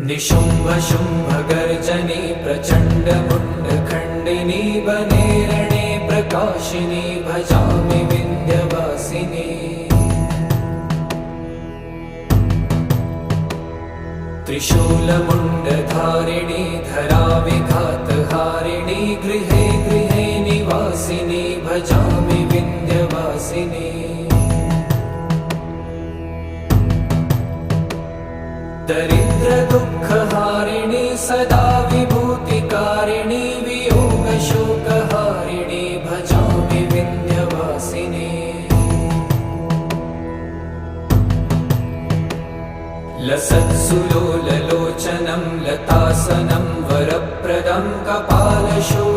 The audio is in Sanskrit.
निशुम्भ शुम्भ गर्जनी प्रचण्ड मुण्डखण्डिनी वने रणे प्रकाशिनी भजामि विन्ध्यवासिनी। त्रिशूलमुण्डधारिणी धराविघातहारिणी गृहे गृहे निवासिनी भजामि विन्ध्यवासिनी। दरिद्रदुःखहारिणी सदा विभूतिकारिणी वियोगशोकहारिणी भजामि विन्ध्यवासिनी। लसत्सुलोललोचनं लतासनं वरप्रदं कपालशूलं